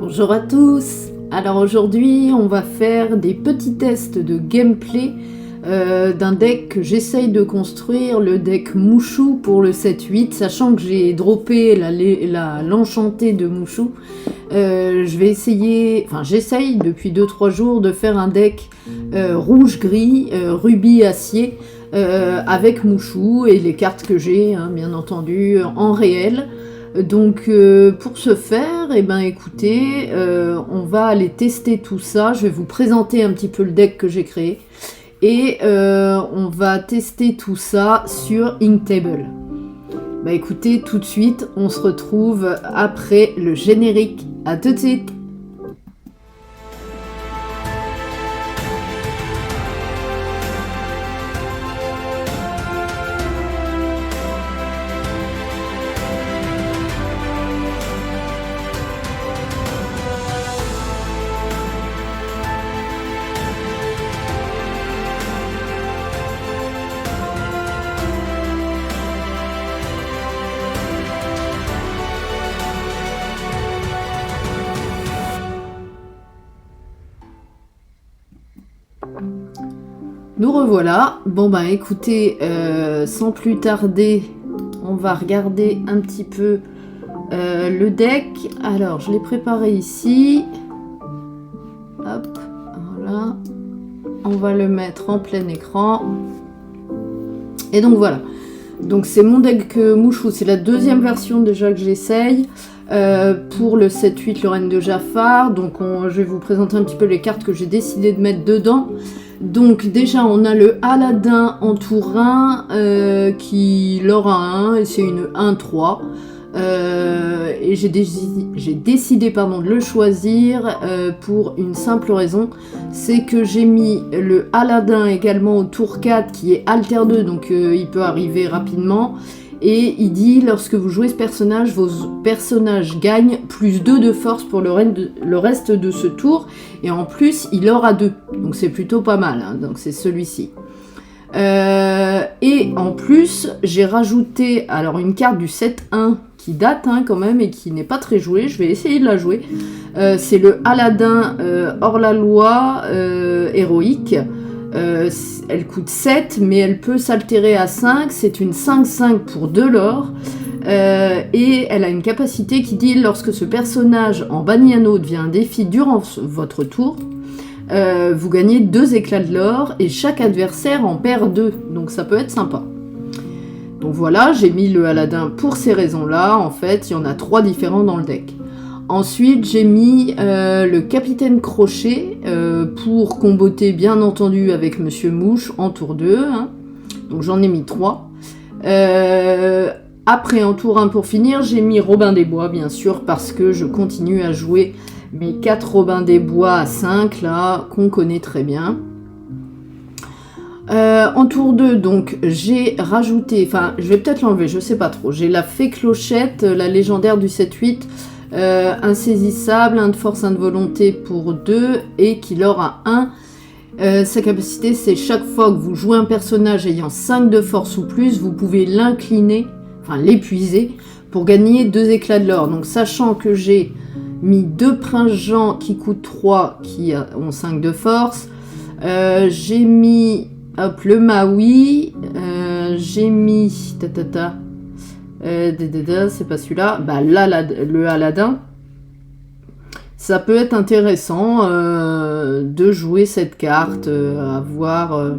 Bonjour à tous. Alors aujourd'hui on va faire des petits tests de gameplay d'un deck que j'essaye de construire, le deck Mouchou pour le 7-8, sachant que j'ai droppé l'enchanté de Mouchou. Je vais essayer, enfin j'essaye depuis 2-3 jours de faire un deck rouge-gris, rubis acier, avec Mouchou et les cartes que j'ai, hein, bien entendu, en réel. Donc pour ce faire, eh ben, écoutez, on va aller tester tout ça. Je vais vous présenter un petit peu le deck que j'ai créé. Et on va tester tout ça sur Inktable. Bah écoutez, tout de suite, on se retrouve après le générique. À tout de suite. Nous revoilà. Bon bah écoutez, sans plus tarder, on va regarder un petit peu le deck. Alors je l'ai préparé ici. Hop, voilà. On va le mettre en plein écran. Et donc voilà. Donc c'est mon deck Mouchou, c'est la deuxième version déjà que j'essaye. Pour le 7-8, le règne de Jafar. Donc je vais vous présenter un petit peu les cartes que j'ai décidé de mettre dedans. Donc déjà on a le Aladdin en tour 1 qui l'aura 1 et c'est une 1-3. Et j'ai décidé de le choisir pour une simple raison, c'est que j'ai mis le Aladdin également au tour 4 qui est alter 2, donc il peut arriver rapidement. Et il dit, lorsque vous jouez ce personnage, vos personnages gagnent plus 2 de force pour le reste de ce tour. Et en plus, il aura 2. Donc c'est plutôt pas mal. Hein. Donc c'est celui-ci. Et en plus, j'ai rajouté alors une carte du 7-1 qui date quand même et qui n'est pas très jouée. Je vais essayer de la jouer. C'est le Aladdin hors-la-loi héroïque. Elle coûte 7, mais elle peut s'altérer à 5. C'est une 5-5 pour 2 l'or. Et elle a une capacité qui dit, lorsque ce personnage en banni anneau devient un défi durant votre tour, vous gagnez 2 éclats de l'or et chaque adversaire en perd 2. Donc ça peut être sympa. Donc voilà, j'ai mis le Aladdin pour ces raisons-là. En fait, il y en a 3 différents dans le deck. Ensuite, j'ai mis le Capitaine Crochet pour comboter bien entendu avec Monsieur Mouche en tour 2. Hein. Donc j'en ai mis 3. Après, en tour 1 pour finir, j'ai mis Robin des Bois, bien sûr, parce que je continue à jouer mes 4 Robin des Bois à 5, là, qu'on connaît très bien. En tour 2, donc, j'ai rajouté, enfin, je vais peut-être l'enlever, je sais pas trop. J'ai la Fée Clochette, la légendaire du 7-8, insaisissable, 1 de force, 1 de volonté pour 2, et qui aura 1. Sa capacité, c'est chaque fois que vous jouez un personnage ayant 5 de force ou plus, vous pouvez l'incliner, enfin l'épuiser, pour gagner 2 éclats de l'or. Donc, sachant que j'ai mis 2 princes Jean qui coûtent 3, qui ont 5 de force, j'ai mis le Maui, j'ai mis c'est pas celui-là, bah là le Aladdin. Ça peut être intéressant de jouer cette carte, à voir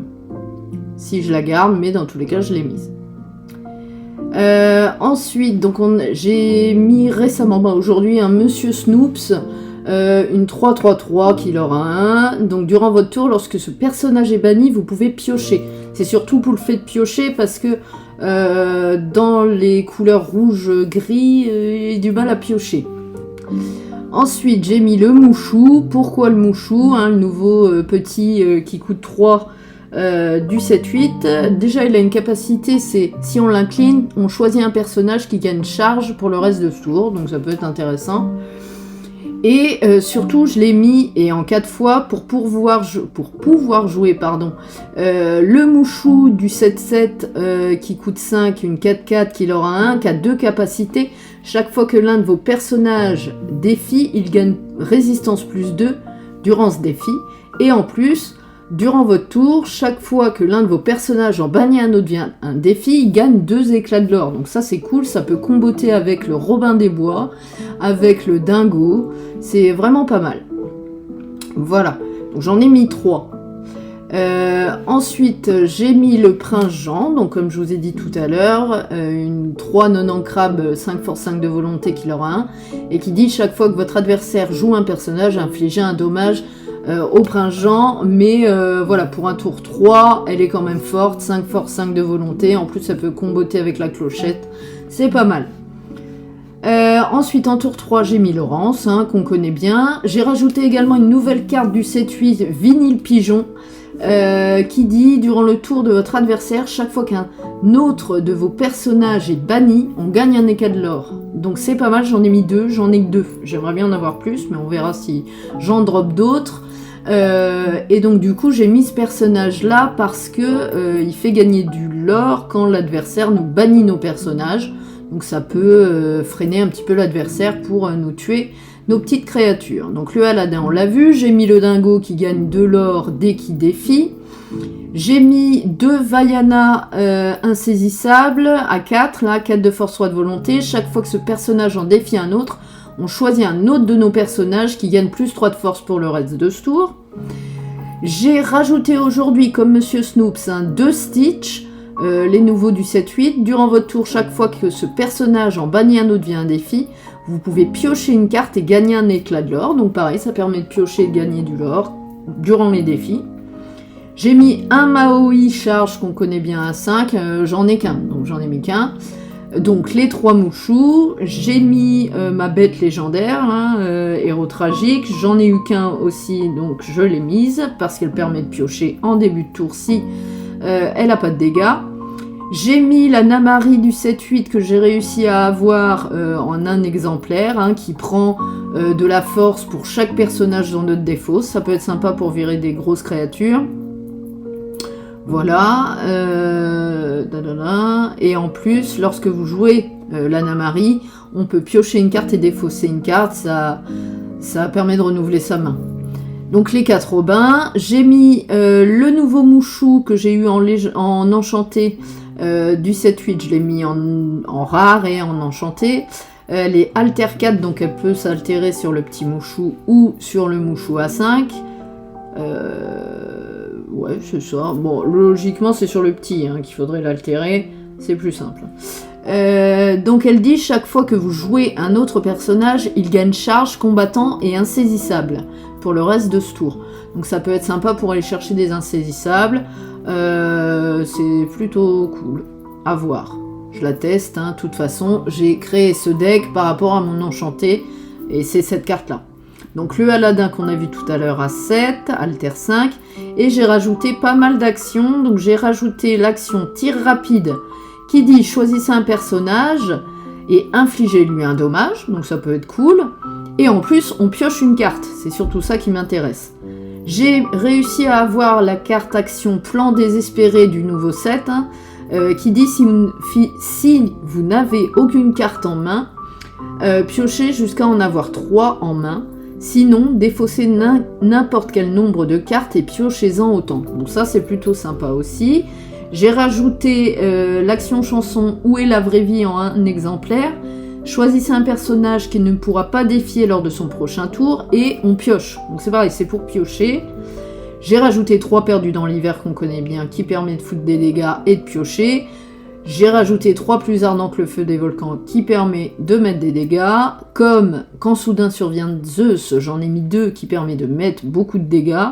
si je la garde, mais dans tous les cas je l'ai mise. Ensuite, donc j'ai mis récemment, aujourd'hui, un Monsieur Snoops, une 3-3-3 qui aura 1. Donc durant votre tour, lorsque ce personnage est banni, vous pouvez piocher. C'est surtout pour le fait de piocher parce que dans les couleurs rouge-gris, il y a du mal à piocher. Ensuite, j'ai mis le Mouchou. Pourquoi le Mouchou, le nouveau petit qui coûte 3 du 7-8. Déjà, il a une capacité, c'est si on l'incline, on choisit un personnage qui gagne charge pour le reste de ce tour. Donc ça peut être intéressant. Et surtout, je l'ai mis, et en 4 fois, pour pouvoir jouer, le mouchou du 7-7 qui coûte 5, une 4-4 qui aura 1, qui a 2 capacités. Chaque fois que l'un de vos personnages défie, il gagne résistance plus 2 durant ce défi. Et en plus, durant votre tour, chaque fois que l'un de vos personnages en bannit un autre via un défi, il gagne 2 éclats de l'or. Donc ça c'est cool, ça peut comboter avec le Robin des Bois, avec le Dingo, c'est vraiment pas mal. Voilà, donc j'en ai mis 3. Ensuite, j'ai mis le Prince Jean, donc comme je vous ai dit tout à l'heure, une 3 non crabe, 5 force 5 de volonté qui aura 1, et qui dit chaque fois que votre adversaire joue un personnage, infligez un dommage au Prince Jean, mais voilà, pour un tour 3, elle est quand même forte, 5 force 5 de volonté, en plus ça peut comboter avec la clochette, c'est pas mal. Ensuite, en tour 3, j'ai mis Laurence, qu'on connaît bien. J'ai rajouté également une nouvelle carte du 7-8, Vinyle Pigeon, qui dit, durant le tour de votre adversaire, chaque fois qu'un autre de vos personnages est banni, on gagne un éclat de l'or. Donc c'est pas mal, j'en ai mis 2, j'en ai que 2. J'aimerais bien en avoir plus, mais on verra si j'en drop d'autres. Et donc du coup, j'ai mis ce personnage-là parce que il fait gagner du lore quand l'adversaire nous bannit nos personnages. Donc ça peut freiner un petit peu l'adversaire pour nous tuer nos petites créatures. Donc le Aladin, on l'a vu. J'ai mis le Dingo qui gagne de l'or dès qu'il défie. J'ai mis 2 Vaiana insaisissables à 4. Là, 4 de force 3 de volonté. Chaque fois que ce personnage en défie un autre, on choisit un autre de nos personnages qui gagne plus 3 de force pour le reste de ce tour. J'ai rajouté aujourd'hui, comme Monsieur Snoops, 2 Stitch. Les nouveaux du 7-8. Durant votre tour, chaque fois que ce personnage en bannit un autre via un défi, vous pouvez piocher une carte et gagner un éclat de l'or. Donc pareil, ça permet de piocher et de gagner du l'or durant les défis. J'ai mis un Maui charge qu'on connaît bien à 5. J'en ai qu'un, donc j'en ai mis qu'un. Donc les 3 mouchous. J'ai mis ma bête légendaire, héros tragique. J'en ai eu qu'un aussi, donc je l'ai mise parce qu'elle permet de piocher en début de tour si elle n'a pas de dégâts. J'ai mis la Namari du 7-8 que j'ai réussi à avoir en un exemplaire, qui prend de la force pour chaque personnage dans notre défausse. Ça peut être sympa pour virer des grosses créatures. Voilà. Et en plus, lorsque vous jouez la Namari, on peut piocher une carte et défausser une carte. Ça permet de renouveler sa main. Donc les 4 Robins, j'ai mis le nouveau mouchou que j'ai eu en enchanté du 7-8, je l'ai mis en rare et en enchanté. Les Alter 4, donc elle peut s'altérer sur le petit mouchou ou sur le mouchou à 5. Ouais, c'est ça. Bon, logiquement c'est sur le petit qu'il faudrait l'altérer, c'est plus simple. Donc elle dit chaque fois que vous jouez un autre personnage, il gagne charge, combattant et insaisissable pour le reste de ce tour. Donc ça peut être sympa pour aller chercher des insaisissables. C'est plutôt cool à voir. Je la teste, de toute façon. J'ai créé ce deck par rapport à mon enchanté et c'est cette carte là. Donc le Aladin qu'on a vu tout à l'heure à 7, Alter 5, et j'ai rajouté pas mal d'actions. Donc j'ai rajouté l'action tir rapide qui dit choisissez un personnage et infligez-lui un dommage, donc ça peut être cool. Et en plus, on pioche une carte, c'est surtout ça qui m'intéresse. J'ai réussi à avoir la carte action plan désespéré du nouveau set, qui dit si vous n'avez aucune carte en main, piochez jusqu'à en avoir 3 en main. Sinon, défaussez n'importe quel nombre de cartes et piochez-en autant. Donc ça, c'est plutôt sympa aussi. J'ai rajouté l'action chanson Où est la vraie vie en un exemplaire. Choisissez un personnage qui ne pourra pas défier lors de son prochain tour et on pioche. Donc c'est pareil, c'est pour piocher. J'ai rajouté 3 perdus dans l'hiver qu'on connaît bien qui permet de foutre des dégâts et de piocher. J'ai rajouté 3 plus ardents que le feu des volcans qui permet de mettre des dégâts. Comme quand soudain survient Zeus, j'en ai mis 2 qui permet de mettre beaucoup de dégâts.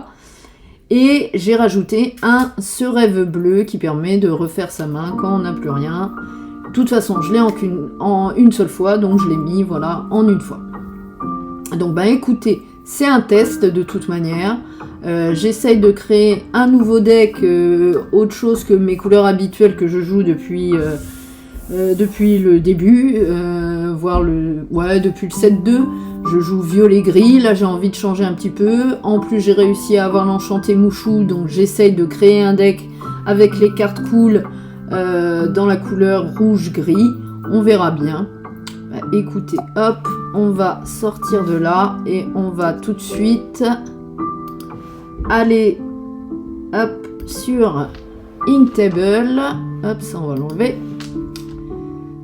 Et j'ai rajouté un Ce rêve bleu qui permet de refaire sa main quand on n'a plus rien. De toute façon, je l'ai en une seule fois, donc je l'ai mis voilà, en une fois. Donc écoutez, c'est un test de toute manière. J'essaye de créer un nouveau deck, autre chose que mes couleurs habituelles que je joue depuis depuis le début, voire depuis le 7-2. Je joue violet-gris, là j'ai envie de changer un petit peu. En plus j'ai réussi à avoir l'enchanté mouchou, donc j'essaye de créer un deck avec les cartes cool dans la couleur rouge-gris. On verra bien. Bah, écoutez, hop, on va sortir de là et on va tout de suite aller hop, sur Inktable. Hop, ça on va l'enlever.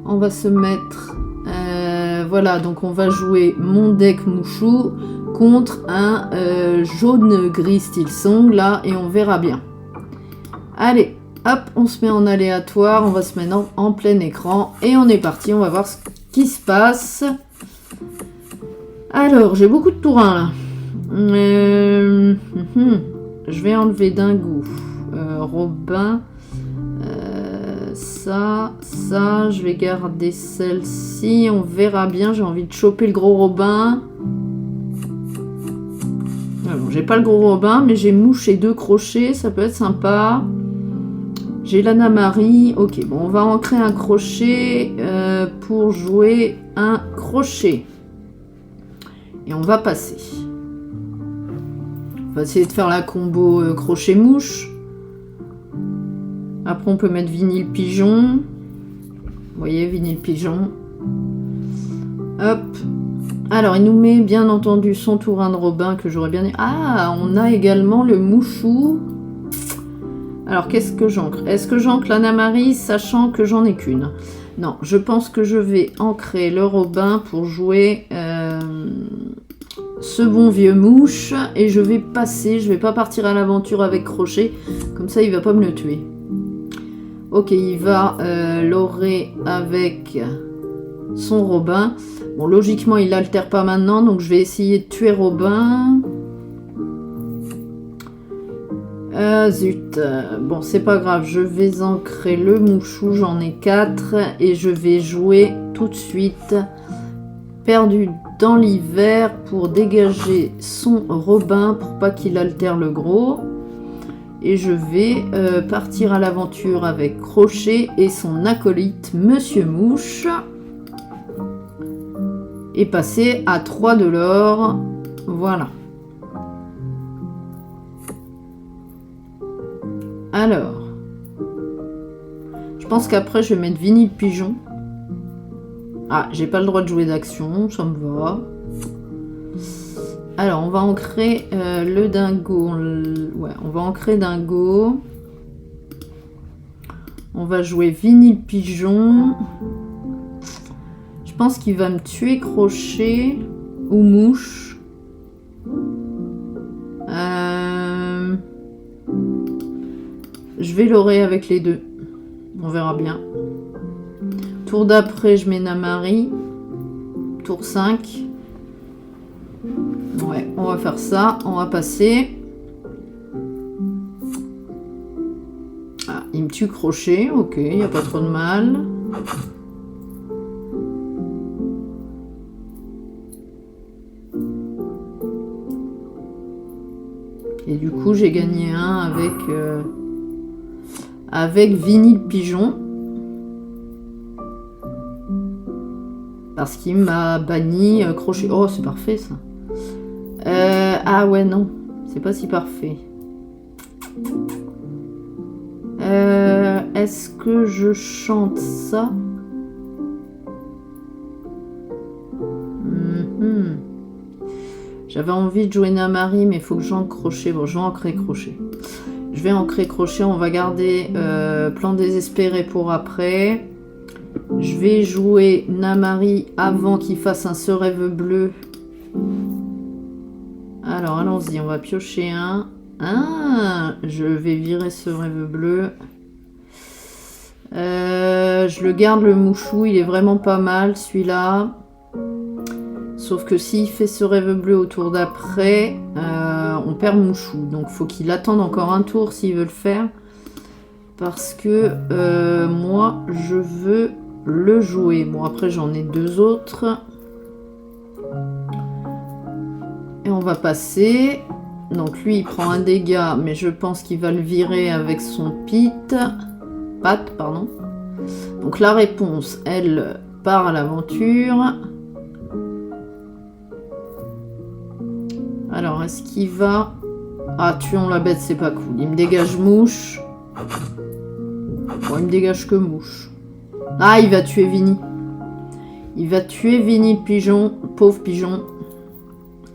On va se mettre... voilà, donc on va jouer mon deck mouchou contre un jaune-gris style song, là, et on verra bien. Allez, hop, on se met en aléatoire, on va se mettre en plein écran, et on est parti, on va voir ce qui se passe. Alors, j'ai beaucoup de tourins, là. Je vais enlever Dingo, Robin... ça, je vais garder celle-ci, on verra bien, j'ai envie de choper le gros Robin. Alors, j'ai pas le gros Robin, mais j'ai mouche et 2 crochets, ça peut être sympa. J'ai l'Anna Marie, ok, bon, on va ancrer un crochet pour jouer un crochet. Et on va passer. On va essayer de faire la combo crochet-mouche. Après, on peut mettre vinyle pigeon. Vous voyez, vinyle pigeon. Hop. Alors, il nous met bien entendu son tourin de Robin que j'aurais bien... Ah, on a également le mouchou. Alors, qu'est-ce que j'ancre? Est-ce que j'ancre l'Anna Marie, sachant que j'en ai qu'une? Non, je pense que je vais ancrer le Robin pour jouer ce bon vieux mouche. Et je vais passer, je vais pas partir à l'aventure avec crochet. Comme ça, il va pas me le tuer. Ok, il va l'aurer avec son Robin. Bon, logiquement, il l'altère pas maintenant, donc je vais essayer de tuer Robin. Zut. Bon, c'est pas grave, je vais ancrer le mouchou, j'en ai 4, et je vais jouer tout de suite Perdu dans l'hiver pour dégager son Robin pour pas qu'il altère le gros. Et je vais partir à l'aventure avec Crochet et son acolyte Monsieur Mouche. Et passer à 3 de l'or. Voilà. Alors. Je pense qu'après je vais mettre vinyle pigeon. Ah, j'ai pas le droit de jouer d'action, ça me va. Alors, on va ancrer le dingo. Ouais, on va ancrer dingo. On va jouer vinyle pigeon. Je pense qu'il va me tuer crochet ou mouche. Je vais l'aurer avec les deux. On verra bien. Tour d'après, je mets Namari. Tour 5. Ouais, on va faire ça. On va passer. Ah, il me tue crochet. Ok, il n'y a pas trop de mal. Et du coup, j'ai gagné un avec vinyle pigeon. Parce qu'il m'a banni crochet. Oh, c'est parfait ça. Ah ouais, non. C'est pas si parfait. Est-ce que je chante ça? J'avais envie de jouer Namari, mais il faut que j'ancre crochet. Bon, je vais ancrer crochet. Je vais ancrer crochet. On va garder plan désespéré pour après. Je vais jouer Namari avant qu'il fasse un ce rêve bleu. Alors, allons-y. On va piocher un. Ah, je vais virer ce rêve bleu. Je le garde le mouchou. Il est vraiment pas mal, celui-là. Sauf que s'il fait ce rêve bleu au tour d'après, on perd mouchou. Donc faut qu'il attende encore un tour s'il veut le faire. Parce que moi, je veux le jouer. Bon, après, j'en ai deux autres. Et on va passer. Donc lui, il prend un dégât, mais je pense qu'il va le virer avec son pâte, pardon. Donc la réponse, elle part à l'aventure. Alors, est-ce qu'il va... Ah, tuons la bête, c'est pas cool. Il me dégage mouche. Bon, il me dégage que mouche. Ah, il va tuer Vinny. Il va tuer Vinny, pigeon. Pauvre pigeon.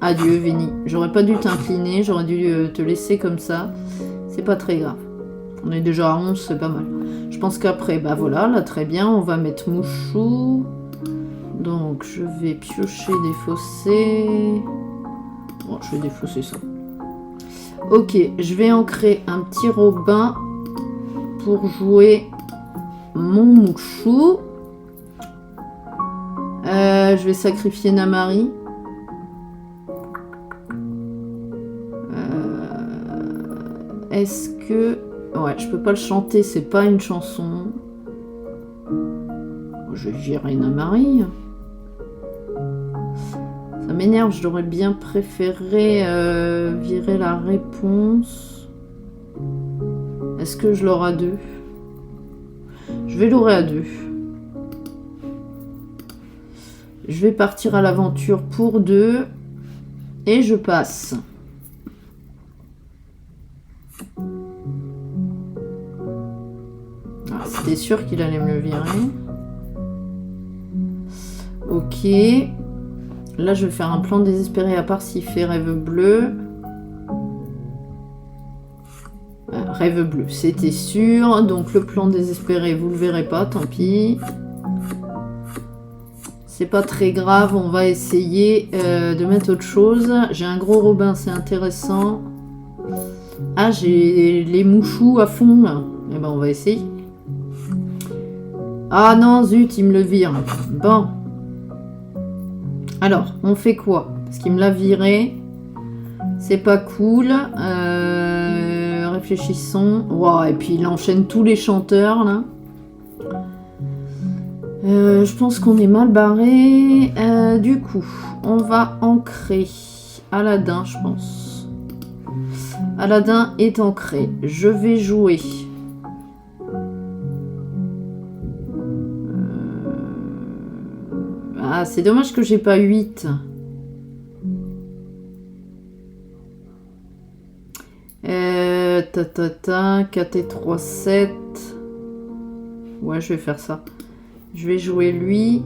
Adieu, Vinny. J'aurais pas dû t'incliner. J'aurais dû te laisser comme ça. C'est pas très grave. On est déjà à 11, c'est pas mal. Je pense qu'après, bah voilà, là, très bien. On va mettre Mouchou. Donc, je vais piocher, défausser. Bon, je vais défausser ça. Ok, je vais ancrer un petit Robin pour jouer mon Mouchou. Je vais sacrifier Namari. Est-ce que... Ouais, je peux pas le chanter, c'est pas une chanson. Je vais virer Namari. Ça m'énerve, j'aurais bien préféré virer la réponse. Est-ce que je l'aurai à 2? Je vais l'aurai à 2. Je vais partir à l'aventure pour 2. Et je passe. Ah, c'était sûr qu'il allait me le virer. Ok. Là, je vais faire un plan désespéré à part s'il fait rêve bleu. Rêve bleu, c'était sûr. Donc le plan désespéré, vous le verrez pas, tant pis. C'est pas très grave, on va essayer de mettre autre chose. J'ai un gros Robin, c'est intéressant. Ah, j'ai les mouchous à fond, là. Eh ben, on va essayer. Ah non, zut, il me le vire. Bon. Alors, on fait quoi? Parce qu'il me l'a viré. C'est pas cool. Réfléchissons. Wow, et puis il enchaîne tous les chanteurs, là. Je pense qu'on est mal barré. Du coup, on va ancrer Aladdin, je pense. Aladdin est ancré. Je vais jouer. Ah, c'est dommage que j'ai pas 8. Ta, 4 et 3, 7. Ouais, je vais faire ça. Je vais jouer lui.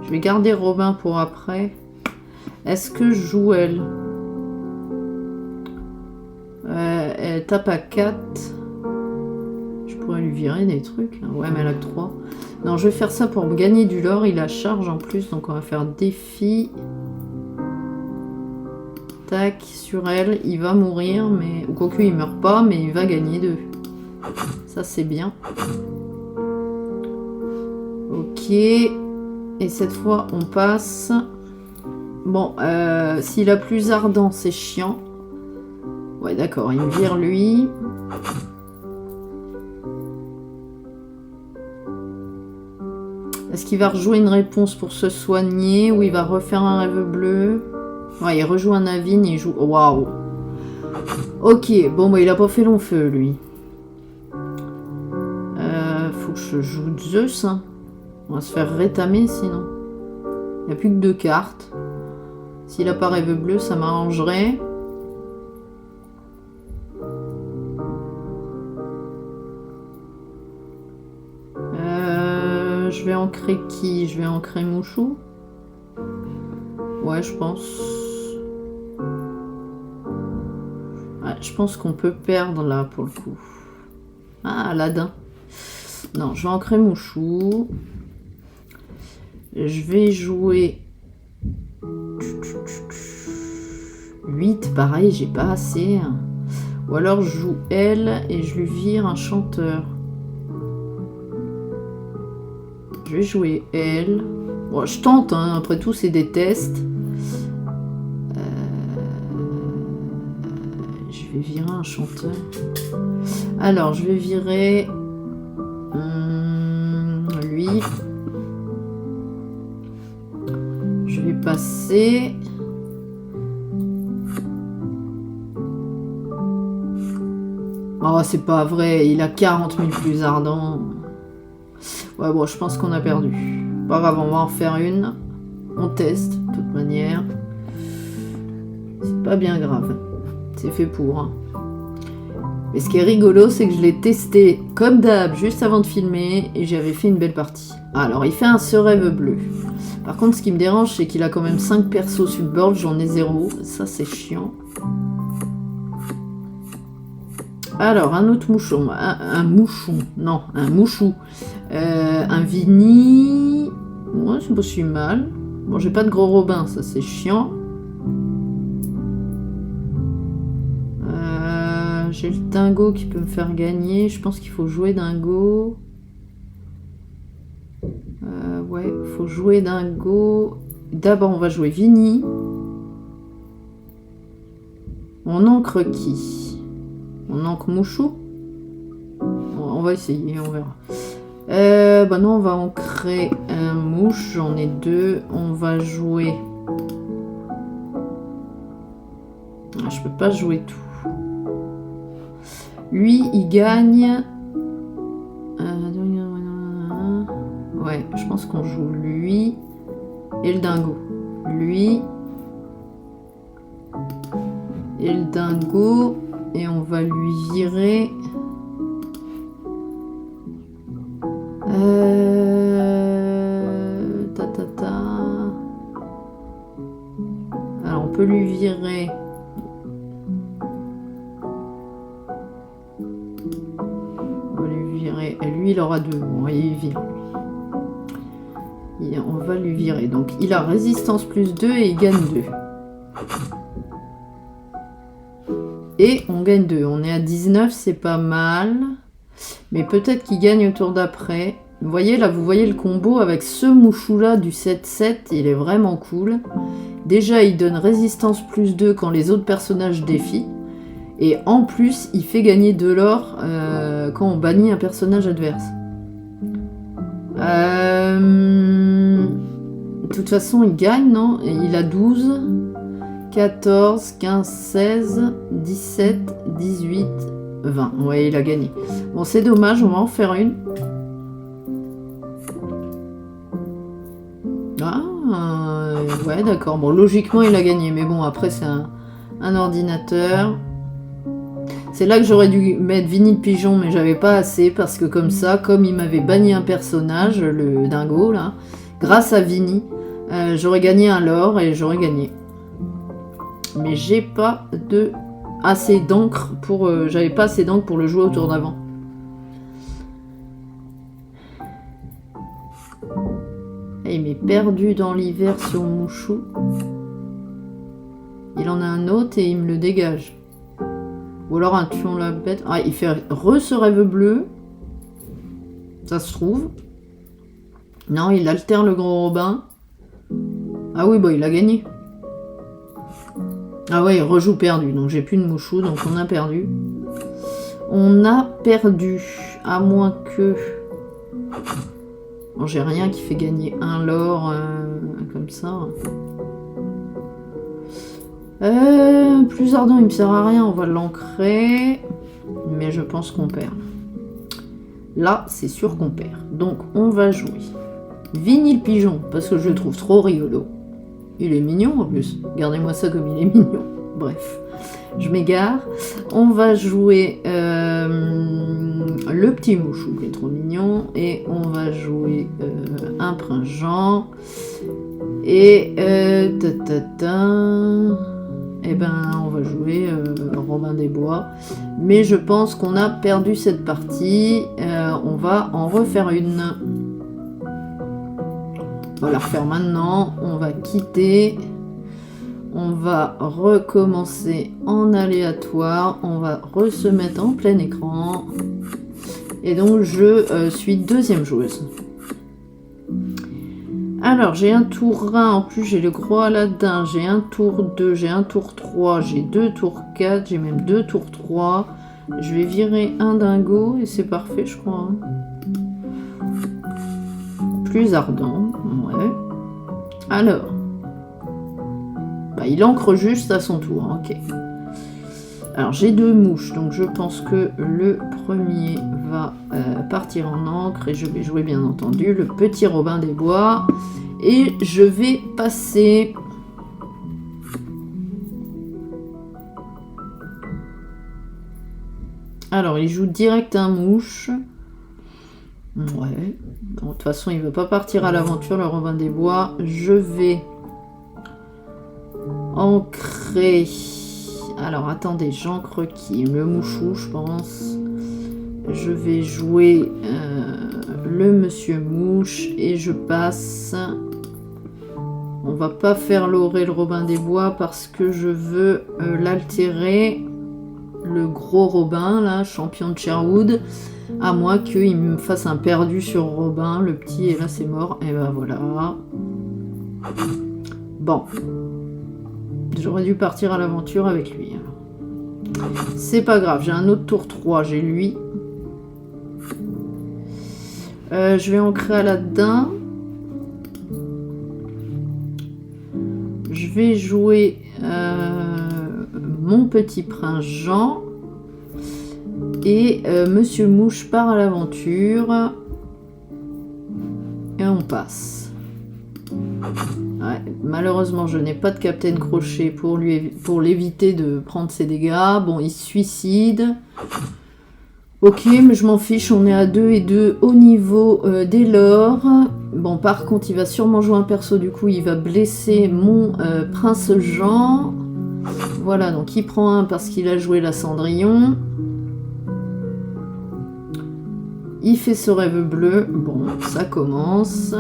Je vais garder Robin pour après. Est-ce que je joue elle? Elle tape à 4. Je pourrais lui virer des trucs. Ouais, mais elle a que 3. Non, je vais faire ça pour me gagner du lore. Il a charge en plus, donc on va faire défi. Tac, sur elle. Il va mourir, mais... Ou quoique il meurt pas, mais il va gagner 2. Ça, c'est bien. Ok. Et cette fois, on passe. Bon, s'il a plus ardent, c'est chiant. Ouais, d'accord, il me vire lui. Est-ce qu'il va rejouer une réponse pour se soigner ou il va refaire un rêve bleu? Ouais, il rejoue un Navine, il joue... Waouh! Ok, bon, bah, il a pas fait long feu, lui. Faut que je joue Zeus, hein. On va se faire rétamer, sinon. Il n'y a plus que 2 cartes. S'il a pas rêve bleu, ça m'arrangerait. Je vais ancrer qui? Je vais ancrer Mouchou? Ouais, je pense. Ouais, je pense qu'on peut perdre là pour le coup. Ah, Aladdin. Non, je vais ancrer Mouchou. Je vais jouer 8, pareil, j'ai pas assez. Ou alors je joue elle et je lui vire un chanteur. Je vais jouer elle. Bon, je tente, hein. Après tout, c'est des tests. Je vais virer un chanteur. Alors, je vais virer lui. Je vais passer. Oh, c'est pas vrai, il a 40 000 plus ardents. Ouais, bon, je pense qu'on a perdu. Pas grave, on va en faire une. On teste, de toute manière. C'est pas bien grave. C'est fait pour. Hein. Mais ce qui est rigolo, c'est que je l'ai testé comme d'hab, juste avant de filmer, et j'avais fait une belle partie. Alors, il fait un ce rêve bleu. Par contre, ce qui me dérange, c'est qu'il a quand même 5 persos sur le board, j'en ai 0. Ça, c'est chiant. Alors, un autre mouchon. Un mouchon. Non, un mouchou. Un Vini. Ouais, c'est pas si mal. Bon, j'ai pas de gros Robin, ça c'est chiant. J'ai le dingo qui peut me faire gagner. Je pense qu'il faut jouer dingo. Ouais, faut jouer dingo. D'abord, on va jouer Vini. On ancre qui? On ancre Mouchou? On va essayer, on verra. Bah non, on va ancrer un mouche. J'en ai 2. On va jouer... Ah, je peux pas jouer tout. Lui, il gagne... Ouais, je pense qu'on joue lui et le dingo. Lui et le dingo. Et on va lui virer... Alors, on peut lui virer... Et lui, il aura 2. Bon, il vire. On va lui virer. Donc, il a résistance plus 2 et il gagne 2. Et on gagne 2. On est à 19, c'est pas mal. Mais peut-être qu'il gagne au tour d'après. Vous voyez, là, vous voyez le combo avec ce mouchou-là du 7-7. Il est vraiment cool. Déjà, il donne résistance plus 2 quand les autres personnages défient. Et en plus, il fait gagner de l'or quand on bannit un personnage adverse. De toute façon, il gagne, non? Et il a 12, 14, 15, 16, 17, 18, 20. Ouais, il a gagné. Bon, c'est dommage, on va en faire une. Ah, ouais, d'accord. Bon, logiquement, il a gagné. Mais bon, après, c'est un ordinateur. C'est là que j'aurais dû mettre Vini le pigeon, mais j'avais pas assez, parce que comme ça, comme il m'avait banni un personnage, le dingo, là, grâce à Vini, j'aurais gagné un lore et j'aurais gagné. Mais j'ai pas assez d'encre pour... j'avais pas assez d'encre pour le jouer au tour d'avant. Et il m'est perdu dans l'hiver sur Mouchou. Il en a un autre et il me le dégage. Ou alors un tuon la bête. Ah, il fait ce rêve bleu. Ça se trouve. Non, il altère le gros Robin. Ah oui, bah il a gagné. Ah ouais, il rejoue perdu. Donc j'ai plus de mouchou, donc on a perdu. On a perdu. À moins que... Bon, j'ai rien qui fait gagner un lore comme ça. Plus ardent, il me sert à rien, on va l'ancrer. Mais je pense qu'on perd. Là, c'est sûr qu'on perd. Donc, on va jouer Vini le pigeon, parce que je le trouve trop rigolo. Il est mignon en plus. Regardez-moi ça comme il est mignon. Bref, je m'égare. On va jouer le petit mouchou qui est trop mignon. Et on va jouer un prince Jean. Et eh ben, on va jouer Robin des Bois. Mais je pense qu'on a perdu cette partie. On va en refaire une. On va la refaire maintenant. On va quitter. On va recommencer en aléatoire. On va se mettre en plein écran. Et donc, je suis deuxième joueuse. Alors, j'ai un tour 1, en plus j'ai le gros Aladdin, j'ai un tour 2, j'ai un tour 3, j'ai 2 tours 4, j'ai même 2 tours 3. Je vais virer un dingo et c'est parfait, je crois. Plus ardent, ouais. Alors, bah, il ancre juste à son tour, ok. Alors j'ai 2 mouches, donc je pense que le premier va partir en encre et je vais jouer bien entendu le petit Robin des Bois. Et je vais passer... Alors il joue direct un mouche. Ouais, bon, de toute façon il ne veut pas partir à l'aventure le Robin des Bois. Je vais ancrer... Alors attendez, j'ancre qui? Le mouchou, je pense. Je vais jouer le monsieur mouche et je passe. On va pas faire l'oré le Robin des Bois parce que je veux l'altérer. Le gros Robin, là, champion de Sherwood. À moins qu'il me fasse un perdu sur Robin, le petit, et là c'est mort. Et ben voilà. Bon. J'aurais dû partir à l'aventure avec lui. C'est pas grave, j'ai un autre tour 3, j'ai lui. Je vais ancrer Aladdin. Je vais jouer mon petit prince Jean. Et Monsieur Mouche part à l'aventure. Et on passe. Ouais, malheureusement, je n'ai pas de Captain Crochet pour l'éviter de prendre ses dégâts. Bon, il se suicide. Ok, mais je m'en fiche, on est à 2 et 2 au niveau des lores. Bon, par contre, il va sûrement jouer un perso, du coup, il va blesser mon prince Jean. Voilà, donc il prend un parce qu'il a joué la Cendrillon. Il fait ce rêve bleu. Bon, ça commence.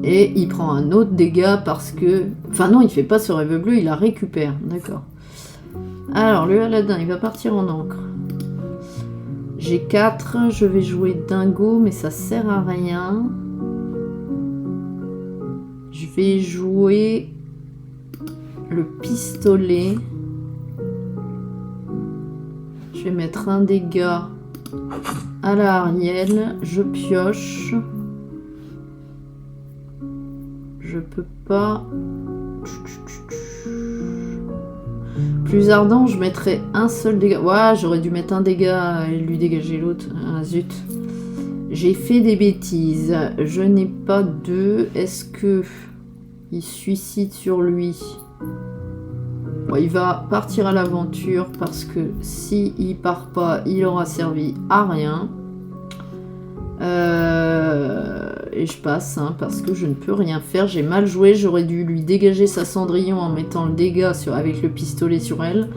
Et il prend un autre dégât parce que... Enfin non, il fait pas ce rêve bleu, il la récupère. D'accord. Alors, le Aladdin, il va partir en encre. J'ai 4. Je vais jouer Dingo, mais ça sert à rien. Je vais jouer le pistolet. Je vais mettre un dégât à la Ariel. Je pioche. Je peux pas. Plus ardent, je mettrais un seul dégât. Ouais, j'aurais dû mettre un dégât et lui dégager l'autre. Ah, zut. J'ai fait des bêtises. Je n'ai pas 2. Est-ce que il suicide sur lui? Bon, il va partir à l'aventure parce que si il part pas, il aura servi à rien. Et je passe hein, parce que je ne peux rien faire. J'ai mal joué. J'aurais dû lui dégager sa Cendrillon en mettant le dégât avec le pistolet sur elle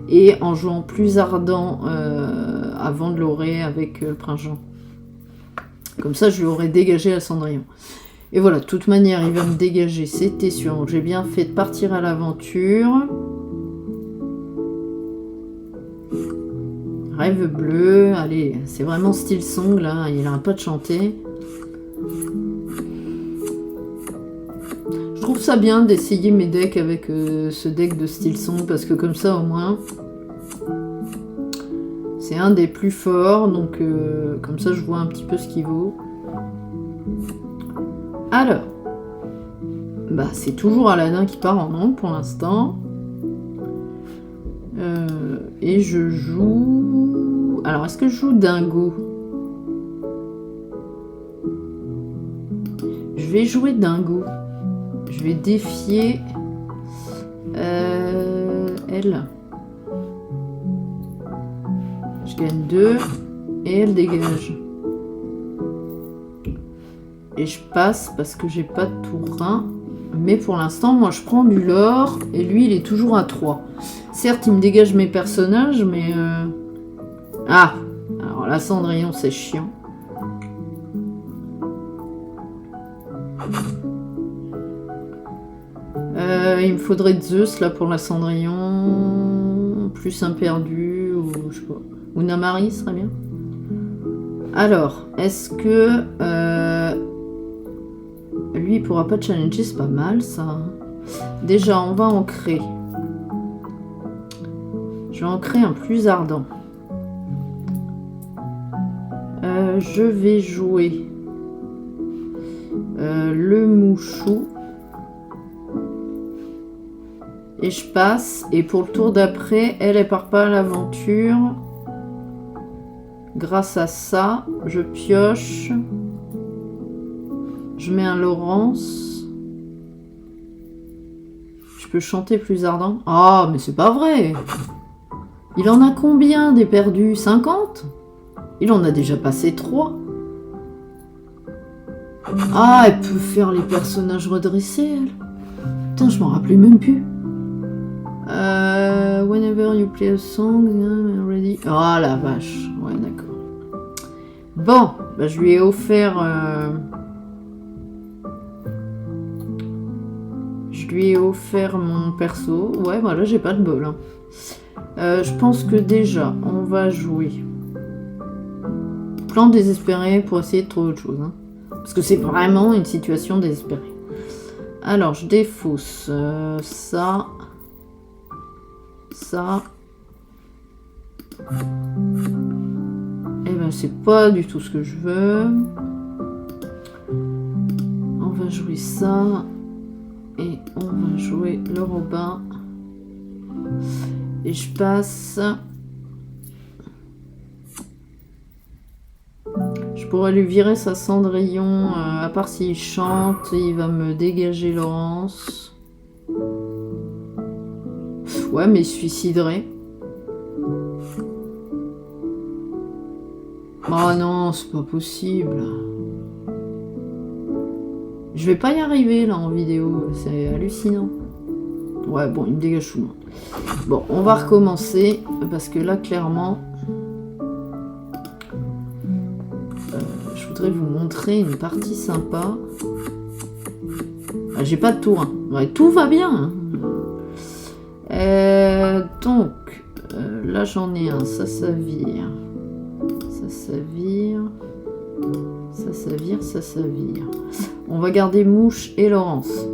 et en jouant plus ardent avant de l'aurer avec le prince Jean. Comme ça, je lui aurais dégagé la Cendrillon. Et voilà, de toute manière, il va me dégager. C'était sûr. Donc, j'ai bien fait de partir à l'aventure. Rêve bleu. Allez, c'est vraiment style song là. Il n'arrête pas de chanter. Je trouve ça bien d'essayer mes decks avec ce deck de style song parce que comme ça au moins c'est un des plus forts donc comme ça je vois un petit peu ce qu'il vaut. Alors bah c'est toujours Aladdin qui part en encre pour l'instant et je joue... Alors est-ce que je joue Dingo? Je vais jouer Dingo. Je vais défier elle. Je gagne 2 et elle dégage. Et je passe parce que j'ai pas de tour 1. Mais pour l'instant, moi je prends du lore et lui il est toujours à 3. Certes, il me dégage mes personnages, mais... Ah! Alors la Cendrillon, c'est chiant. Il me faudrait Zeus là pour la Cendrillon, plus un perdu ou je sais pas. Ou Namari serait bien. Alors, est-ce que lui il pourra pas challenger? C'est pas mal ça. Déjà, on va ancrer. Je vais ancrer un plus ardent. Je vais jouer le mouchou. Et je passe. Et pour le tour d'après, elle part pas à l'aventure. Grâce à ça, je pioche. Je mets un Laurence. Je peux chanter plus ardent. Ah, mais c'est pas vrai. Il en a combien des perdus? 50? Il en a déjà passé 3. Ah, elle peut faire les personnages redressés, elle. Putain, je m'en rappelais même plus. Whenever you play a song, I'm ready. Oh la vache. Ouais, d'accord. Bon, bah, je lui ai offert... Je lui ai offert mon perso. Ouais, voilà, j'ai pas de bol. Hein. Je pense que déjà, on va jouer. Plan désespéré pour essayer de trouver autre chose. Hein. Parce que c'est vraiment une situation désespérée. Alors, je défausse ça. Ça. Et ben, c'est pas du tout ce que je veux. On va jouer ça. Et on va jouer le Robin. Et je passe. Je pourrais lui virer sa Cendrillon. À part s'il chante, il va me dégager Laurence. Ouais, mais il se suiciderait. Oh non, c'est pas possible. Je vais pas y arriver là en vidéo, c'est hallucinant. Ouais, bon, il me dégage tout le monde. Bon, on va recommencer parce que là, clairement, je voudrais vous montrer une partie sympa. Ah, j'ai pas de tour. Hein. Ouais, tout va bien. Hein. Donc, là, j'en ai un. Ça vire. Ça vire. Ça vire, ça vire. On va garder Mouche et Laurence.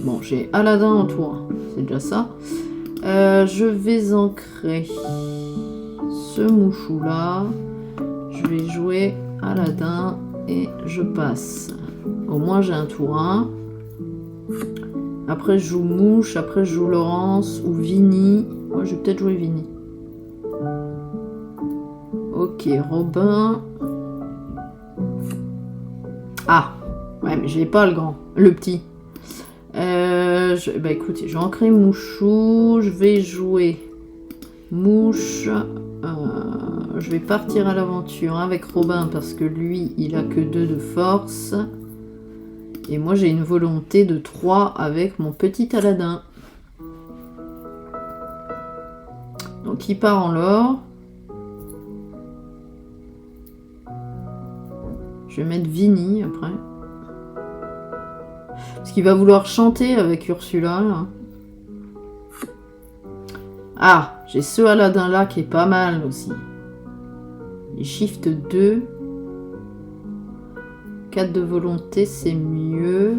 Bon, j'ai Aladdin en tour. C'est déjà ça. Je vais ancrer ce mouchou-là. Je vais jouer Aladdin et je passe. Au moins, j'ai un tour 1. Après, je joue Mouche. Après, je joue Laurence ou Vinny. Moi, je vais peut-être jouer Vinny. Ok, Robin. Ah, ouais, mais je l'ai pas le grand, le petit. Bah écoutez, je vais ancrer Mouchou. Je vais jouer Mouche. Je vais partir à l'aventure avec Robin parce que lui, il a que 2 de force. Et moi, j'ai une volonté de 3 avec mon petit Aladdin. Donc, il part en l'or. Je vais mettre Vinny après. Parce qu'il va vouloir chanter avec Ursula. Là. Ah, j'ai ce Aladdin là qui est pas mal aussi. Il shift 2. 4 de volonté, c'est mieux.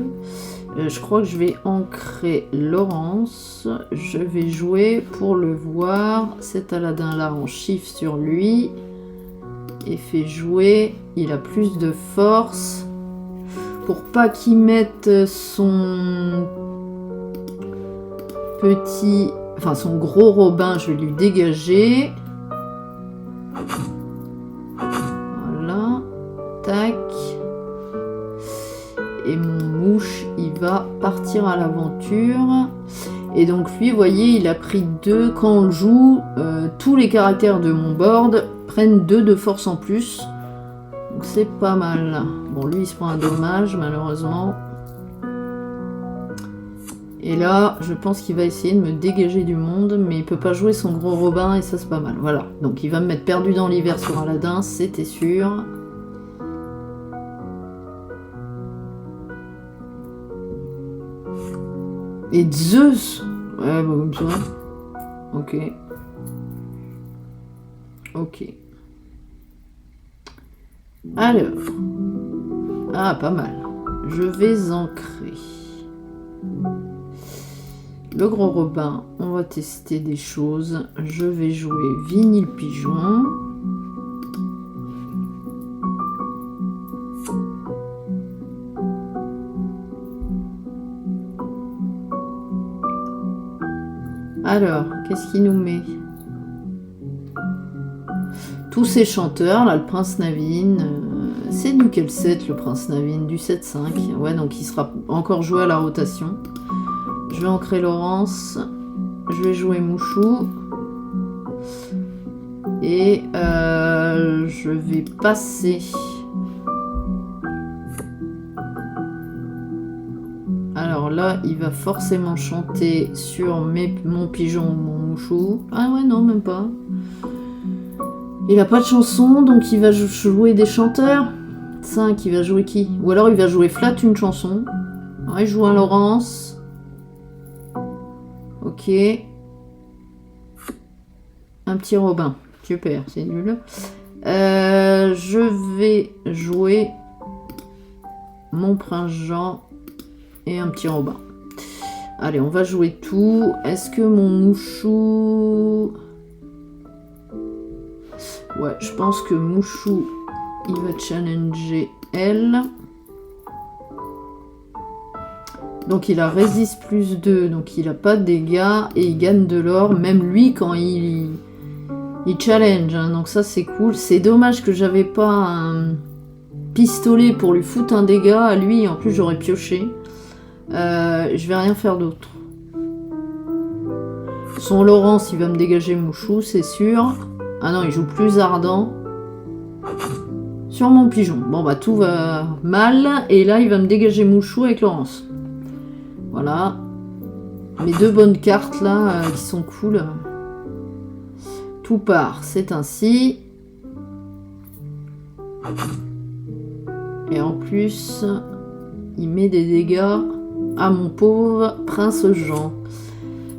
Je crois que je vais ancrer Laurence. Je vais jouer pour le voir. Cet Aladdin là, on shift sur lui. Et fait jouer. Il a plus de force. Pour pas qu'il mette son petit... Enfin, son gros Robin, je vais lui dégager. Voilà. Tac. Et mon Mouche, il va partir à l'aventure. Et donc lui, vous voyez, il a pris 2. Quand on le joue, tous les caractères de mon board prennent 2 de force en plus. Donc c'est pas mal. Bon, lui, il se prend un dommage, malheureusement. Et là, je pense qu'il va essayer de me dégager du monde, mais il peut pas jouer son gros Robin, et ça, c'est pas mal. Voilà. Donc il va me mettre perdu dans l'hiver sur Aladdin, c'était sûr. Et Zeus. Ouais, bah comme ça. Ok. Ok. Alors. Ah, pas mal. Je vais ancrer. Le gros Robin, on va tester des choses. Je vais jouer Vinny le pigeon. Alors, qu'est-ce qu'il nous met? Tous ces chanteurs, là, le Prince Naveen, c'est du quel set le Prince Naveen? Du 7-5. Ouais, donc il sera encore joué à la rotation. Je vais ancrer Laurence. Je vais jouer Mouchou. Et je vais passer. Alors là, il va forcément chanter sur mon pigeon ou mon Mouchou. Ah ouais, non, même pas. Il a pas de chanson, donc il va jouer des chanteurs. 5, il va jouer qui? Ou alors il va jouer flat une chanson. Alors, il joue un Laurence. Ok. Un petit Robin. Super, c'est nul. Je vais jouer mon Prince Jean et un petit Robin. Allez, on va jouer tout. Est-ce que mon Mouchou... Ouais, je pense que Mouchou, il va challenger elle. Donc il a résiste plus 2, donc il a pas de dégâts et il gagne de l'or, même lui quand il challenge, hein, donc ça c'est cool. C'est dommage que j'avais pas un pistolet pour lui foutre un dégât à lui, en plus j'aurais pioché. Je vais rien faire d'autre. Son Laurence, il va me dégager Mouchou, c'est sûr. Ah non, il joue plus ardent. Sur mon pigeon. Bon bah tout va mal. Et là, il va me dégager Mouchou avec Laurence. Voilà. Mes deux bonnes cartes là, qui sont cool. Tout part, c'est ainsi. Et en plus, il met des dégâts à mon pauvre Prince Jean.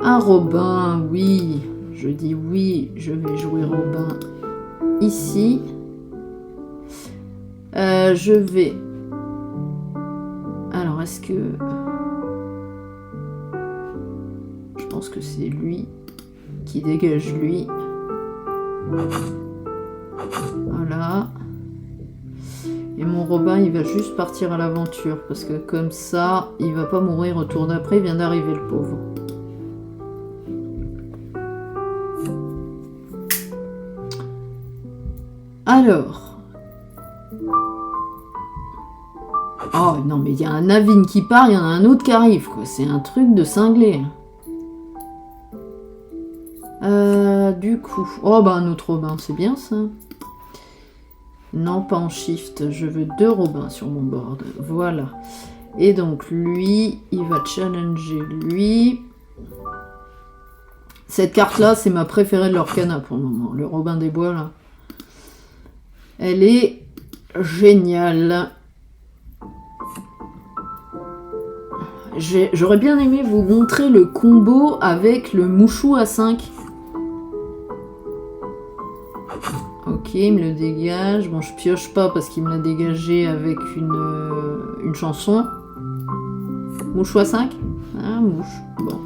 Un Robin, oui. Je dis oui, je vais jouer Robin ici. Je vais... Alors, est-ce que... Je pense que c'est lui qui dégage lui. Voilà. Et mon Robin, il va juste partir à l'aventure. Parce que comme ça, il va pas mourir au tour d'après. Il vient d'arriver, le pauvre. Alors. Oh non, mais il y a un Naveen qui part, il y en a un autre qui arrive, quoi. C'est un truc de cinglé. Du coup... Oh, bah un autre Robin, c'est bien ça. Non, pas en shift. Je veux 2 Robins sur mon board. Voilà. Et donc, lui, il va challenger lui. Cette carte-là, c'est ma préférée de l'Orcana pour le moment. Le Robin des Bois, là. Elle est géniale. J'aurais bien aimé vous montrer le combo avec le Mouchou à 5. Ok, il me le dégage. Bon, je pioche pas parce qu'il me l'a dégagé avec une chanson. Mouchou à 5. Ah, mouche. Bon.